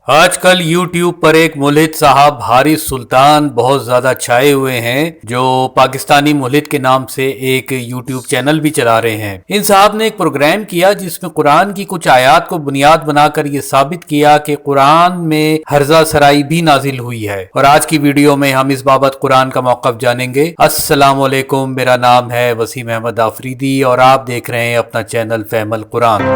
آج کل YouTube پر ایک ملحد صاحب حارث سلطان بہت زیادہ چھائے ہوئے ہیں جو پاکستانی ملحد کے نام سے ایک YouTube چینل بھی چلا رہے ہیں۔ ان صاحب نے ایک پروگرام کیا جس میں قرآن کی کچھ آیات کو بنیاد بنا کر یہ ثابت کیا کہ قرآن میں ہرزہ سرائی بھی نازل ہوئی ہے، اور آج کی ویڈیو میں ہم اس بابت قرآن کا موقف جانیں گے۔ السلام علیکم، میرا نام ہے وسیم احمد آفریدی اور آپ دیکھ رہے ہیں اپنا چینل فہم القرآن۔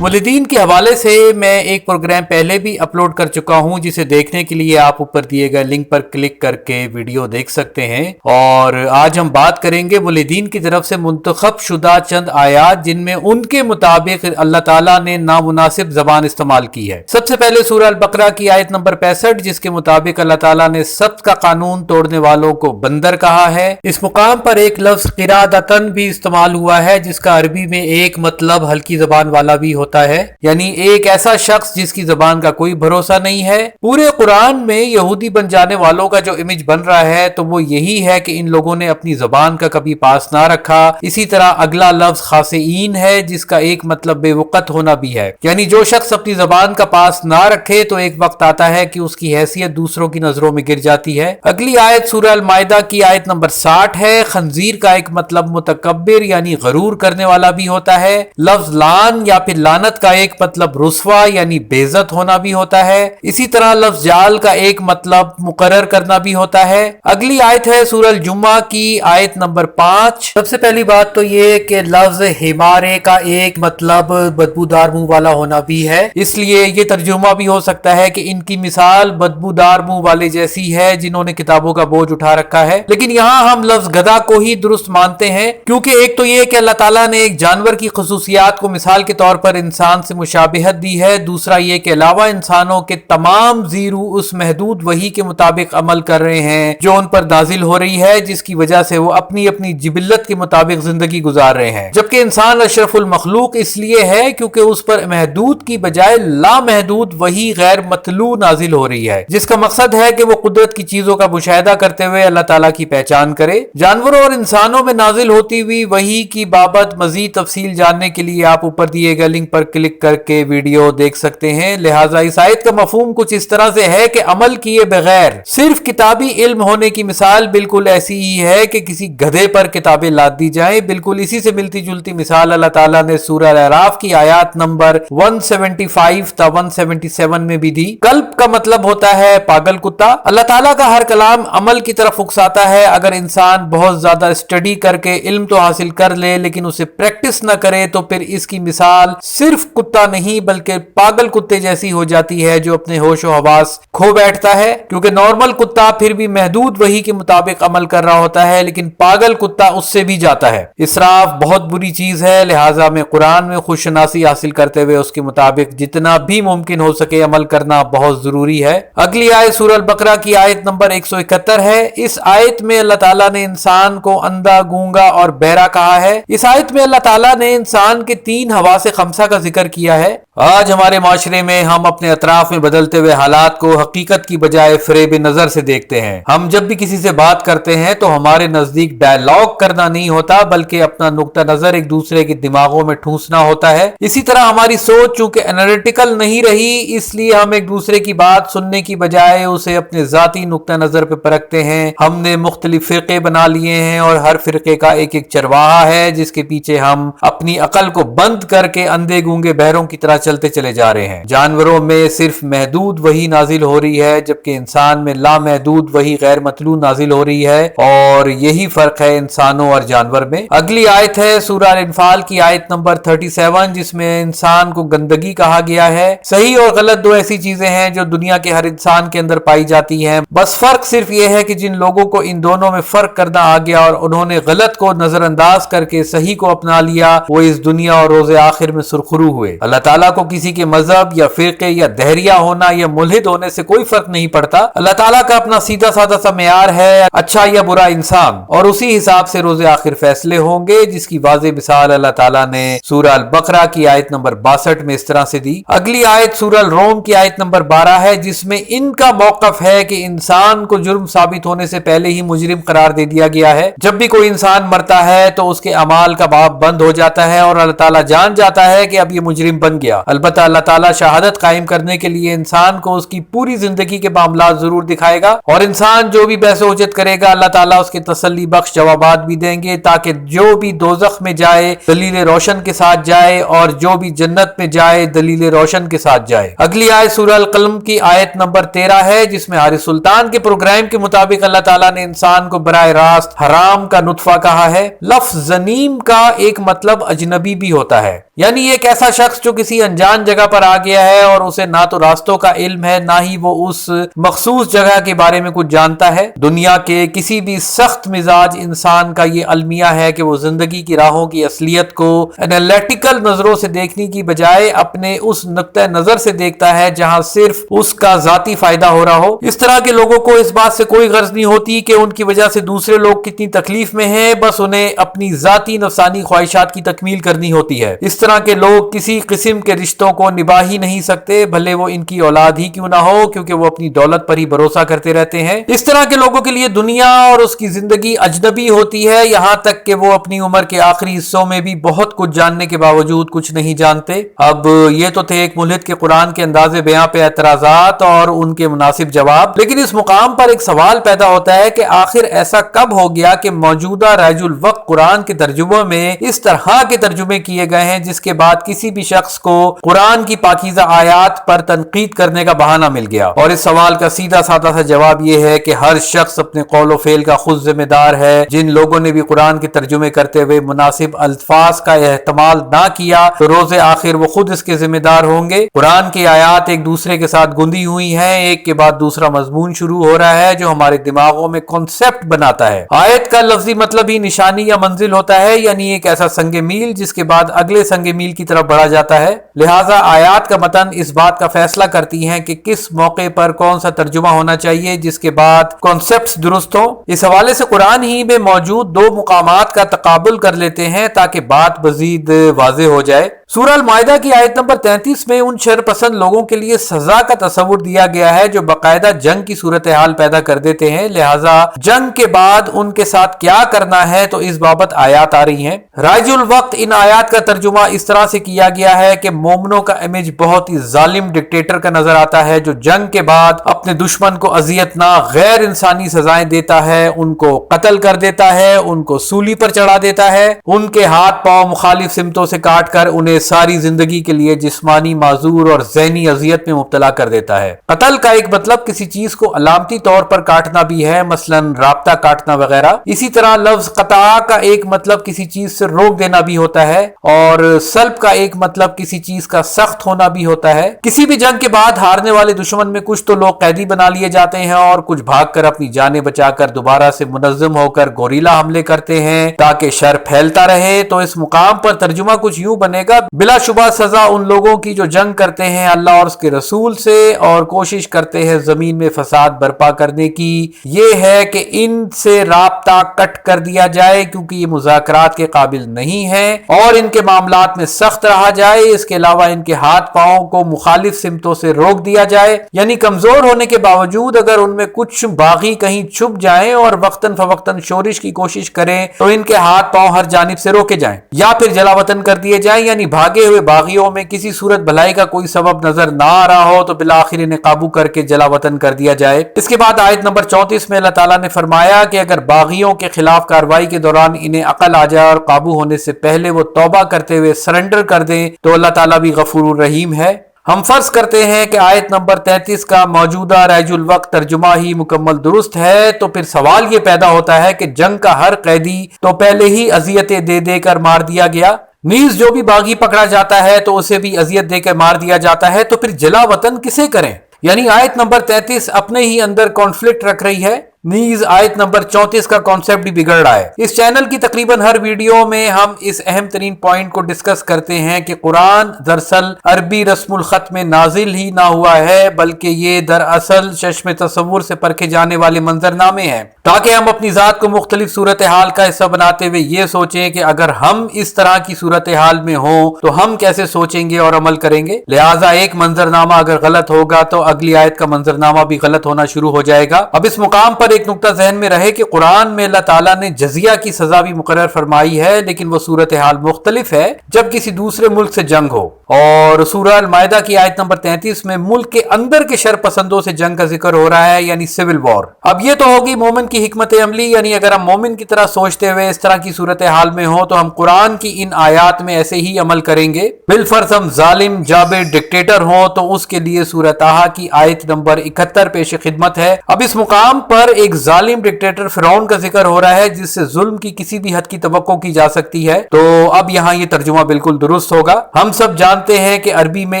ملحدین کے حوالے سے میں ایک پروگرام پہلے بھی اپلوڈ کر چکا ہوں، جسے دیکھنے کے لیے آپ اوپر دیے گئے لنک پر کلک کر کے ویڈیو دیکھ سکتے ہیں۔ اور آج ہم بات کریں گے ملحدین کی طرف سے منتخب شدہ چند آیات جن میں ان کے مطابق اللہ تعالیٰ نے نامناسب زبان استعمال کی ہے۔ سب سے پہلے سورہ البقرہ کی آیت نمبر 65، جس کے مطابق اللہ تعالیٰ نے سبت کا قانون توڑنے والوں کو بندر کہا ہے۔ اس مقام پر ایک لفظ قرادتن بھی استعمال ہوا ہے، جس کا عربی میں ایک مطلب ہلکی زبان والا بھی ہوتا ہے، یعنی ایک ایسا شخص جس کی زبان کا کوئی بھروسہ نہیں ہے۔ پورے قرآن میں یہودی بن جانے والوں کا جو امیج بن رہا ہے تو وہ یہی ہے کہ ان لوگوں نے اپنی زبان کا کبھی پاس نہ رکھا۔ اسی طرح اگلا لفظ خاسئین ہے، جس کا ایک مطلب بے وقت ہونا بھی ہے، یعنی جو شخص اپنی زبان کا پاس نہ رکھے تو ایک وقت آتا ہے کہ اس کی حیثیت دوسروں کی نظروں میں گر جاتی ہے۔ اگلی آیت سورہ المائدہ کی آیت نمبر 60 ہے۔ خنزیر کا ایک مطلب متکبر یعنی غرور کرنے والا بھی ہوتا ہے۔ لفظ لان یا پھر لعنت کا ایک مطلب رسوا یعنی بے عزت ہونا بھی ہوتا ہے۔ اسی طرح لفظ جال کا ایک مطلب مقرر کرنا بھی ہوتا ہے۔ اگلی آیت ہے سورہ الجمعہ کی آیت نمبر 5۔ سب سے پہلی بات تو یہ کہ لفظ حمارے کا ایک مطلب بدبودار منہ والا ہونا بھی ہے، اس لیے یہ ترجمہ بھی ہو سکتا ہے کہ ان کی مثال بدبودار منہ والے جیسی ہے جنہوں نے کتابوں کا بوجھ اٹھا رکھا ہے۔ لیکن یہاں ہم لفظ گدھا کو ہی درست مانتے ہیں، کیونکہ ایک تو یہ کہ اللہ تعالیٰ نے ایک جانور کی خصوصیات کو مثال کے طور پر انسان سے مشابہت دی ہے، دوسرا یہ کہ علاوہ انسانوں کے تمام زیرو اس محدود وحی کے مطابق عمل کر رہے ہیں جو ان پر نازل ہو رہی ہے، جس کی وجہ سے وہ اپنی اپنی جبلت کے مطابق زندگی گزار رہے ہیں، جبکہ انسان اشرف المخلوق اس لیے ہے کیونکہ اس پر محدود کی بجائے لامحدود وحی غیر مطلوع نازل ہو رہی ہے، جس کا مقصد ہے کہ وہ قدرت کی چیزوں کا مشاہدہ کرتے ہوئے اللہ تعالیٰ کی پہچان کرے۔ جانوروں اور انسانوں میں نازل ہوتی ہوئی وحی کی بابت مزید تفصیل جاننے کے لیے آپ اوپر دیے گئے لنک پر کلک کر کے ویڈیو دیکھ سکتے ہیں۔ لہٰذا اس آیت کا مفہوم کچھ اس طرح سے ہے کہ عمل کیے بغیر صرف کتابی علم ہونے کی مثال بالکل ایسی ہی ہے کہ کسی گدھے پر کتابیں لاد دی جائیں۔ بالکل اسی سے ملتی جلتی مثال اللہ تعالیٰ نے سورہ الاعراف کی آیات نمبر 175 تا 177 میں بھی دی۔ کلب کا مطلب ہوتا ہے پاگل کتا۔ اللہ تعالیٰ کا ہر کلام عمل کی طرف اکساتا ہے۔ اگر انسان بہت زیادہ اسٹڈی کر کے علم تو حاصل کر لے لیکن اسے پریکٹس نہ کرے تو پھر اس کی مثال صرف کتا نہیں بلکہ پاگل کتے جیسی ہو جاتی ہے جو اپنے ہوش و حواس کھو بیٹھتا ہے، کیونکہ نارمل کتا پھر بھی محدود وحی کے مطابق عمل کر رہا ہوتا ہے لیکن پاگل کتا اس سے بھی جاتا ہے۔ اسراف بہت بری چیز ہے، لہٰذا میں قرآن میں خود شناسی حاصل کرتے ہوئے اس کے مطابق جتنا بھی ممکن ہو سکے عمل کرنا بہت ضروری ہے۔ اگلی آیت سورہ البقرہ کی آیت نمبر 171 ہے۔ اس آیت میں اللہ تعالیٰ نے انسان کو اندھا، گونگا اور بہرا کہا ہے۔ اس آیت میں اللہ تعالیٰ نے انسان کے 3 حواس خمسہ کا ذکر کیا ہے۔ آج ہمارے معاشرے میں ہم اپنے اطراف میں بدلتے ہوئے حالات کو حقیقت کی بجائے فریب نظر سے دیکھتے ہیں۔ ہم جب بھی کسی سے بات کرتے ہیں تو ہمارے نزدیک ڈائلاگ کرنا نہیں ہوتا بلکہ اپنا نقطہ نظر ایک دوسرے کے دماغوں میں ٹھونسنا ہوتا ہے۔ اسی طرح ہماری سوچ چونکہ انالیٹیکل نہیں رہی، اس لیے ہم ایک دوسرے کی بات سننے کی بجائے اسے اپنے ذاتی نقطہ نظر پہ پرکھتے ہیں۔ ہم نے مختلف فرقے بنا لیے ہیں اور ہر فرقے کا ایک ایک چرواہا ہے جس کے پیچھے ہم اپنی عقل کو بند کر کے اندھے گونگے بہروں کی طرح چلتے چلے جا رہے ہیں۔ جانوروں میں صرف محدود وحی نازل ہو رہی ہے جبکہ انسان میں لامحدود وحی غیر مطلوع نازل ہو رہی ہے، اور یہی فرق ہے انسانوں اور جانور میں۔ اگلی آیت ہے سورہ الانفال کی آیت نمبر 37، جس میں انسان کو گندگی کہا گیا ہے۔ صحیح اور غلط دو ایسی چیزیں ہیں جو دنیا کے ہر انسان کے اندر پائی جاتی ہیں، بس فرق صرف یہ ہے کہ جن لوگوں کو ان دونوں میں فرق کرنا آ گیا اور انہوں نے غلط کو نظر انداز کر کے صحیح کو اپنا لیا، وہ اس دنیا اور روز آخر میں سرخ सुरखरू हुए। अल्लाह ताला को किसी के मजहब या फिरके या दहरिया होना या मुल्हिद होने से कोई फर्क नहीं पड़ता। अल्लाह ताला का अपना सीधा साधा सा मेयार है, अच्छा या बुरा इंसान, और उसी हिसाब से रोज़े आखिर फैसले होंगे, जिसकी वाज़ेह मिसाल अल्लाह ताला ने सूरह अल बकरा की आयत नंबर 62 में इस तरह से दी। अगली आयत सूरह अल रोम की आयत नंबर 12 है, जिसमें इनका मौक़िफ़ है कि इंसान को जुर्म साबित होने से पहले ही मुजरिम करार दे दिया गया है। जब भी कोई इंसान मरता है तो उसके अमाल का बाब बंद हो जाता है और अल्लाह ताला जान जाता है कि अब ये मुजरिम बन गया। अलबत्ता अल्लाह ताला शहादत कायम करने के लिए इंसान को उसकी पूरी जिंदगी के मामला जरूर दिखाएगा, और इंसान जो भी बहस उजत करेगा अल्लाह ताला उसके तसल्ली बख्श जवाबात भी देंगे, ताकि जो भी दोज़ख में जाए दलील रोशन के साथ जाए और जो भी जन्नत में जाए दलील रोशन के साथ जाए। अगली आयत सूरह अल कलम की आयत नंबर 13 है, जिसमें हारिस सुल्तान के प्रोग्राम के मुताबिक अल्लाह ताला ने इंसान को बराह रास्त हराम का नुत्फा कहा है। लफ्ज जनीम का एक मतलब अजनबी भी होता है, यानी एक ऐसा शख्स जो किसी अनजान जगह पर आ गया है और उसे ना तो रास्तों का इल्म है, ना ही वो उस मखसूस जगह के बारे में कुछ जानता है। दुनिया के किसी भी सख्त मिजाज इंसान का ये अलमिया है कि वो जिंदगी की राहों की असलियत को एनालिटिकल नजरों से देखने की बजाय अपने उस नुक्ते नजर से देखता है जहां सिर्फ उसका जाती फायदा हो रहा हो। इस तरह के लोगों को इस बात से कोई गर्ज नहीं होती कि उनकी वजह से दूसरे लोग कितनी तकलीफ में हैं, बस उन्हें अपनी जाती नफसानी ख्वाहिशात की तकमील करनी होती है। इस तरह के लोग किसी किस्म के रिश्तों को निभा ही नहीं सकते, भले वो इनकी औलाद ही क्यों ना हो, क्योंकि वो अपनी दौलत पर ही भरोसा करते रहते हैं। इस तरह के लोगों के लिए दुनिया और उसकी जिंदगी अजनबी होती है, यहां तक कि वो अपनी उम्र के आखिरी हिस्सों में भी बहुत कुछ जानने के बावजूद कुछ नहीं जानते। अब ये तो थे एक मुल्हिद के कुरान के अंदाजे बयां पे एतराजात और उनके मुनासिब जवाब, लेकिन इस मुकाम पर एक सवाल पैदा होता है कि आखिर ऐसा कब हो गया कि मौजूदा राजुल वक्त कुरान के तर्जुमों में इस तरह के तर्जुमे किए गए हैं जिसके बाद किसी भी शख्स को कुरान की पाकीज़ा आयात पर तनकीद करने का बहाना मिल गया। और इस सवाल का सीधा साधा सा जवाब यह है कि हर शख्स अपने कौल फेल का खुद जिम्मेदार है। जिन लोगों ने भी कुरान के तर्जुमे करते हुए मुनासिब अल्फाज का इस्तेमाल ना किया तो रोज़े आखिर वो खुद इसके जिम्मेदार होंगे। कुरान की आयात एक दूसरे के साथ गुंदी हुई हैं, एक के बाद दूसरा मजमून शुरू हो रहा है जो हमारे दिमागों में कॉन्सेप्ट बनाता है। आयत का लफ्जी मतलब ही निशानी या मंजिल होता है, यानी एक ऐसा संगे मील जिसके बाद अगले संगे मील की तरफ बढ़ा जाता है। लिहाजा आयात का मतन इस बात का फैसला करती हैं कि किस मौके पर कौन सा तर्जुमा होना चाहिए जिसके बाद कॉन्सेप्ट्स दुरुस्त हो। इस हवाले से कुरान ही में मौजूद दो मुकामात का तकाबुल कर लेते हैं ताकि बात मजीद वाज़ेह हो जाए। सूरह अल माइदा की आयत नंबर 33 में उन शरपसंद लोगों के लिए सजा का तस्वुर दिया गया है जो बाकायदा जंग की सूरत हाल पैदा कर देते हैं, लिहाजा जंग के बाद उनके साथ क्या करना है तो इस बाबत आयात आ रही हैं। राजुल वक्त इन आयात का तर्जुमा इस तरह से किया गया है कि मोमिनों का इमेज बहुत ही जालिम डिक्टेटर का नजर आता है जो जंग के बाद अपने दुश्मन को अजियतनाक गैर इंसानी सजाएं देता है, उनको कत्ल कर देता है, उनको सूली पर चढ़ा देता है, उनके हाथ पांव मुखालिफ सिमतों से काट कर उन्हें सारी जिंदगी के लिए जिस्मानी माजूर और ज़हनी अजियत में मुब्तला कर देता है। कत्ल का एक मतलब किसी चीज को अलामती तौर पर काटना भी है, मसलन राब्ता काटना वगैरह। इसी तरह लफ्ज कता का एक मतलब किसी चीज से रोक देना भी होता है और सल्ब का एक मतलब किसी चीज का सख्त होना भी होता है। किसी भी जंग के बाद हारने वाले दुश्मन में कुछ तो लोग कैदी बना लिए जाते हैं और कुछ भागकर अपनी जानें बचाकर दोबारा से मुनज़्ज़म होकर गोरीला हमले करते हैं ताकि शर फैलता रहे। तो इस मुकाम पर तर्जुमा कुछ यूं बनेगा, बिलाशुबा सजा उन लोगों की जो जंग करते हैं अल्लाह और उसके रसूल से और कोशिश करते हैं जमीन में फसाद बर्पा करने की, ये है कि इनसे राब्ता कट कर दिया जाए क्योंकि ये मुज़ाकरात के काबिल नहीं है और इनके मामलात में सख्त रहा जाए। इसके अलावा इनके हाथ पांव को मुखालिफ सिमतों से रोक दिया जाए, यानी कमजोर होने के बावजूद अगर उनमें कुछ बागी कहीं छुप जाएं और वक्तन फवक्तन शोरिश की कोशिश करें तो इनके हाथ पांव हर जानिब से रोके जाएं या फिर जलावतन कर दिए जाएं, यानी भागे हुए बागियों में किसी सूरत भलाई का कोई सबब नजर ना आ रहा हो तो बिलाखिर इन्हें काबू करके जलावतन कर दिया जाए। इसके बाद आयत नंबर 34 में अल्लाह ताला ने फरमाया कि अगर बागियों के खिलाफ कार्रवाई के दौरान इन्हें अकल आ जाए और काबू होने से पहले वो तौबा करते हुए सरेंडर कर दें तो अल्लाह ताला भी गफूर रहीम है। हम फर्ज करते हैं कि आयत नंबर 33 का मौजूदा राजुल वक्त तर्जुमा ही मुकम्मल दुरुस्त है, तो फिर सवाल ये पैदा होता है कि जंग का हर कैदी तो पहले ही अजियतें दे देकर मार दिया गया, नीज जो भी बागी पकड़ा जाता है तो उसे भी अजियत देकर मार दिया जाता है, तो फिर जला वतन किसे करें। यानी आयत नंबर 33 अपने ही अंदर कॉन्फ्लिक्ट रख रही है। नीज आयत नंबर 34 का कॉन्सेप्ट भी बिगड़ रहा है। इस चैनल की तकरीबन हर वीडियो में हम इस अहम तरीन पॉइंट को डिस्कस करते हैं कि कुरान दरअसल अरबी रस्मुल खत में नाजिल ही ना हुआ है, बल्कि ये दरअसल चश्मे तसव्वुर से परखे जाने वाले मंजरनामे हैं, ताकि हम अपनी जात को मुख्तलिफ सूरत हाल का हिस्सा बनाते हुए ये सोचें कि अगर हम इस तरह की सूरत हाल में हो तो हम कैसे सोचेंगे और अमल करेंगे। लिहाजा एक मंजरनामा अगर गलत होगा तो अगली आयत का मंजरनामा भी गलत होना शुरू हो जाएगा। अब इस मुकाम पर एक नुक्ता ज़हन में रहे कि कुरान में अल्लाह ताला ने जजिया की सजा भी मुकर्रर फरमाई है, लेकिन वो सूरत हाल मुख्तलिफ है जब किसी दूसरे मुल्क से जंग हो। और सूरह अल माइदा की आयत नंबर 33 में मुल्क के अंदर के शर पसंदों से जंग का जिक्र हो रहा है, यानी सिविल वॉर। अब ये तो होगी मोमिन की हिकमत अमली, यानी अगर हम मोमिन की तरह सोचते हुए इस तरह की सूरत हाल में हो तो हम कुरान की इन आयात में ऐसे ही अमल करेंगे। बिलफर्ज हम जालिम जाबिर डिक्टेटर हो तो उसके लिए सूरह ताहा की आयत नंबर 71 पेश खिदमत है। अब इस मुकाम पर एक जालिम डिक्टेटर फिरौन का जिक्र हो रहा है जिससे जुल्म की किसी भी हद की तवक्को की जा सकती है। तो अब यहाँ ये तर्जुमा बिल्कुल दुरुस्त होगा। हम सब जानते हैं कि अरबी में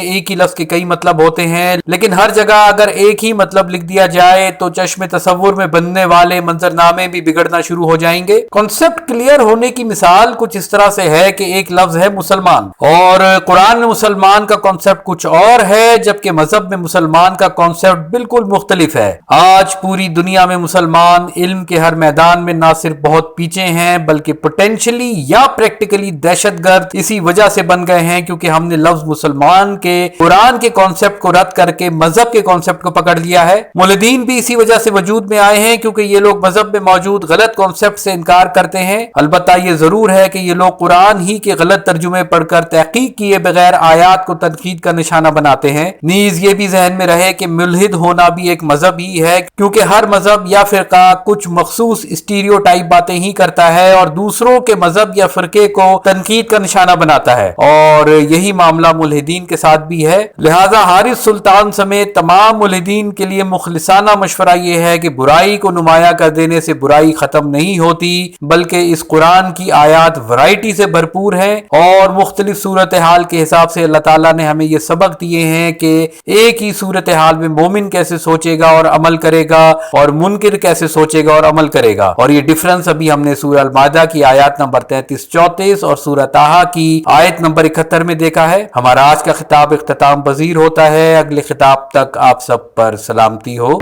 एक ही लफ्ज के कई मतलब होते हैं, लेकिन हर जगह अगर एक ही मतलब लिख दिया जाए तो चश्मे तसव्वुर में बनने वाले मंजरनामे भी बिगड़ना शुरू हो जाएंगे। कॉन्सेप्ट क्लियर होने की मिसाल कुछ इस तरह से है कि एक लफ्ज है मुसलमान, और कुरान में मुसलमान का कॉन्सेप्ट कुछ और है, जबकि मजहब में मुसलमान का कॉन्सेप्ट बिल्कुल मुख्तलिफ है। आज पूरी दुनिया में मुसलमान इल्म के हर मैदान में ना सिर्फ बहुत पीछे हैं बल्कि पोटेंशियली या प्रैक्टिकली दहशतगर्द इसी वजह से बन गए हैं क्योंकि हमने लफ्ज मुसलमान के कुरान के कॉन्सेप्ट को रद्द करके मजहब के कॉन्सेप्ट को पकड़ लिया है। मुल्हिदीन भी इसी वजह से वजूद में आए हैं क्योंकि ये लोग मजहब में मौजूद गलत कॉन्सेप्ट से इनकार करते हैं। अलबत्ता ये जरूर है कि ये लोग कुरान ही के गलत तर्जुमे पढ़कर तहकीक किए बगैर आयात को तनकीद का निशाना बनाते हैं। नीज ये भी जहन में रहे कि मुल्हिद होना भी एक मजहब ही है, क्योंकि हर मजहब या फिरका कुछ मखसूस स्टीरियोटाइप बातें ही करता है और दूसरों के मजहब या फिरके को तनकीद का निशाना बनाता है, और यही मामला मुल्हिदीन के साथ भी है। लिहाजा हारिस सुल्तान समेत तमाम मुल्हिदीन के लिए मुखलिसाना मशवरा यह है कि बुराई को नुमाया कर देने से बुराई खत्म नहीं होती, बल्कि इस कुरान की आयात वैरायटी से भरपूर है और मुख्तलिफ सूरत हाल के हिसाब से अल्लाह ताला ने हमें ये सबक दिए हैं कि एक ही सूरत हाल में मोमिन कैसे सोचेगा और अमल करेगा और मुनकिर कैसे सोचेगा और अमल करेगा। और ये डिफरेंस अभी हमने सूरह अल माइदा की आयत नंबर 33-34 और सूरह ताहा की आयत नंबर 71 में देखा है। हमारा आज का खिताब इख्तिताम पजीर होता है। अगले खिताब तक आप सब पर सलामती हो।